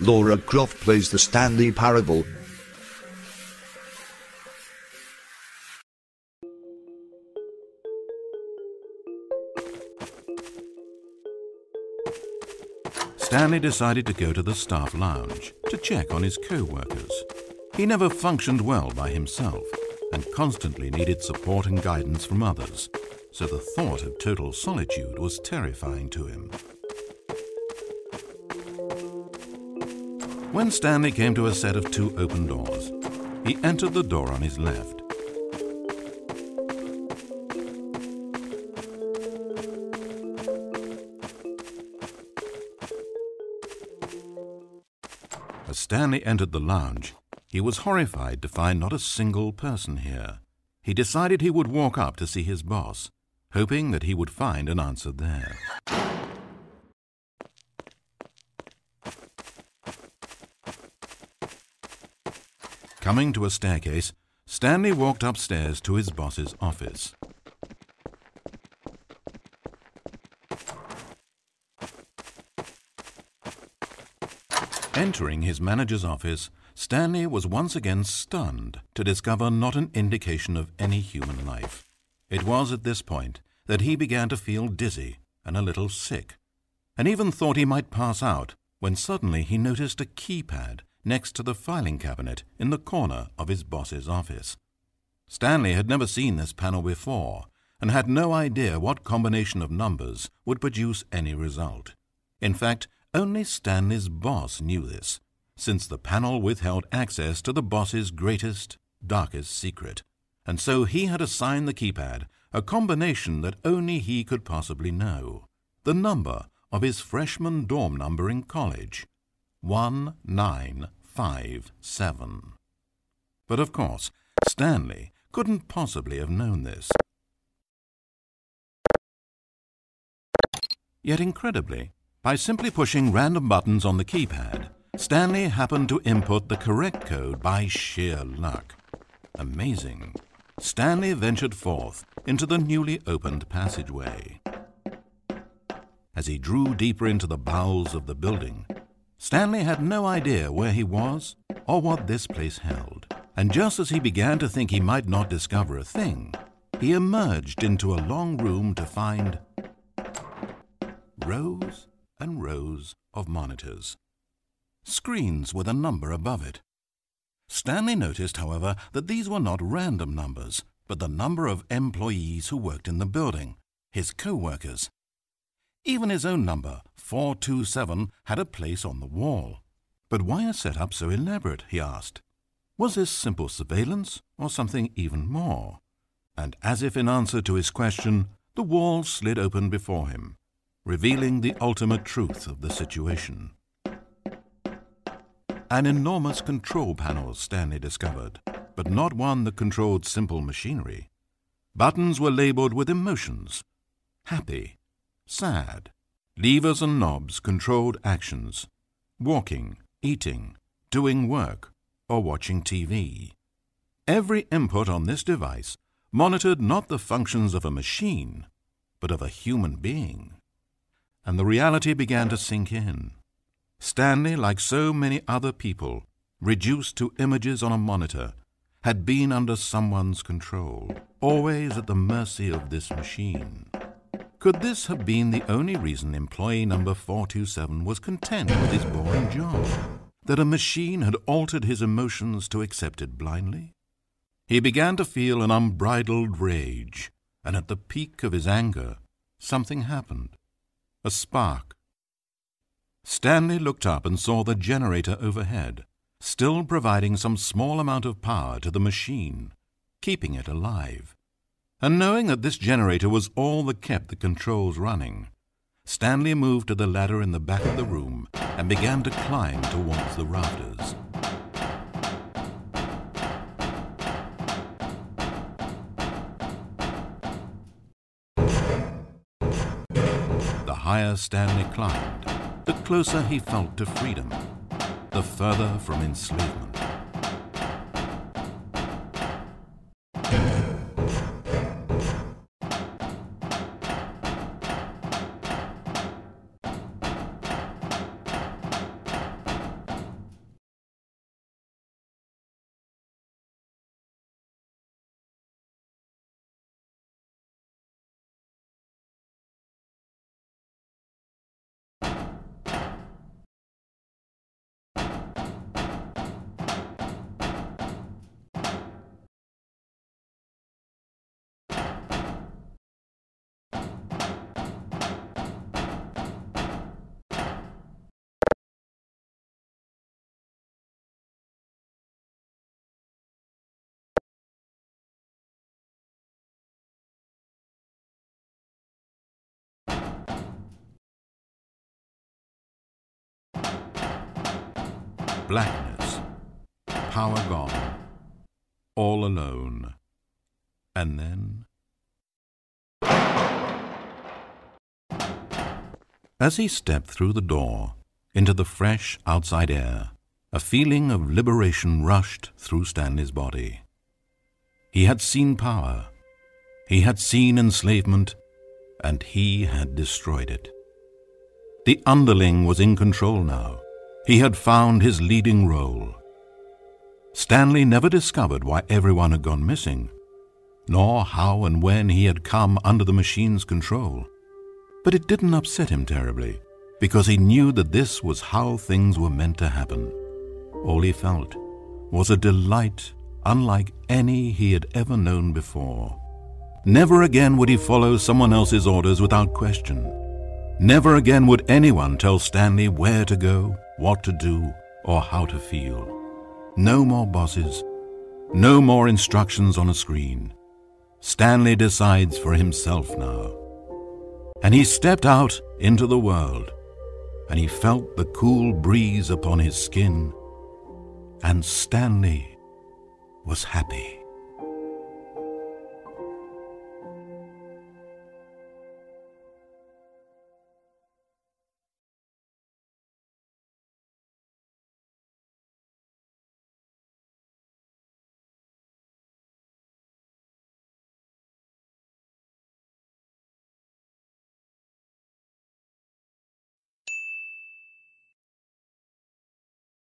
Laura Croft plays the Stanley parable. Stanley decided to go to the staff lounge to check on his co-workers. He never functioned well by himself and constantly needed support and guidance from others, so the thought of total solitude was terrifying to him. When Stanley came to a set of 2 open doors, he entered the door on his left. As Stanley entered the lounge, he was horrified to find not a single person here. He decided he would walk up to see his boss, hoping that he would find an answer there. Coming to a staircase, Stanley walked upstairs to his boss's office. Entering his manager's office, Stanley was once again stunned to discover not an indication of any human life. It was at this point that he began to feel dizzy and a little sick, and even thought he might pass out when suddenly he noticed a keypad next to the filing cabinet in the corner of his boss's office. Stanley had never seen this panel before and had no idea what combination of numbers would produce any result. In fact, only Stanley's boss knew this, since the panel withheld access to the boss's greatest, darkest secret, and so he had assigned the keypad a combination that only he could possibly know: the number of his freshman dorm number in college, 1957. But of course, Stanley couldn't possibly have known this. Yet incredibly, by simply pushing random buttons on the keypad, Stanley happened to input the correct code by sheer luck. Amazing. Stanley ventured forth into the newly opened passageway. As he drew deeper into the bowels of the building, Stanley had no idea where he was or what this place held, and just as he began to think he might not discover a thing, he emerged into a long room to find rows and rows of monitors, screens with a number above it. Stanley noticed, however, that these were not random numbers, but the number of employees who worked in the building, his co-workers. Even his own number, 427, had a place on the wall. But why a setup so elaborate, he asked. Was this simple surveillance or something even more? And as if in answer to his question, the wall slid open before him, revealing the ultimate truth of the situation. An enormous control panel, Stanley discovered, but not one that controlled simple machinery. Buttons were labeled with emotions: happy, sad. Levers and knobs controlled actions: walking, eating, doing work, or watching TV. Every input on this device monitored not the functions of a machine, but of a human being. And the reality began to sink in. Stanley, like so many other people, reduced to images on a monitor, had been under someone's control, always at the mercy of this machine. Could this have been the only reason employee number 427 was content with his boring job? That a machine had altered his emotions to accept it blindly? He began to feel an unbridled rage, and at the peak of his anger, something happened. A spark. Stanley looked up and saw the generator overhead, still providing some small amount of power to the machine, keeping it alive. And knowing that this generator was all that kept the controls running, Stanley moved to the ladder in the back of the room and began to climb towards the rafters. The higher Stanley climbed, the closer he felt to freedom, the further from enslavement. blackness, power gone, all alone. And then... As he stepped through the door into the fresh outside air, a feeling of liberation rushed through Stanley's body. He had seen power, he had seen enslavement, and he had destroyed it. The underling was in control now. He had found his leading role. Stanley never discovered why everyone had gone missing, nor how and when he had come under the machine's control. But it didn't upset him terribly, because he knew that this was how things were meant to happen. All he felt was a delight unlike any he had ever known before. Never again would he follow someone else's orders without question. Never again would anyone tell Stanley where to go, what to do, or how to feel. No more bosses, no more instructions on a screen. Stanley decides for himself now. And he stepped out into the world, and he felt the cool breeze upon his skin, and Stanley was happy.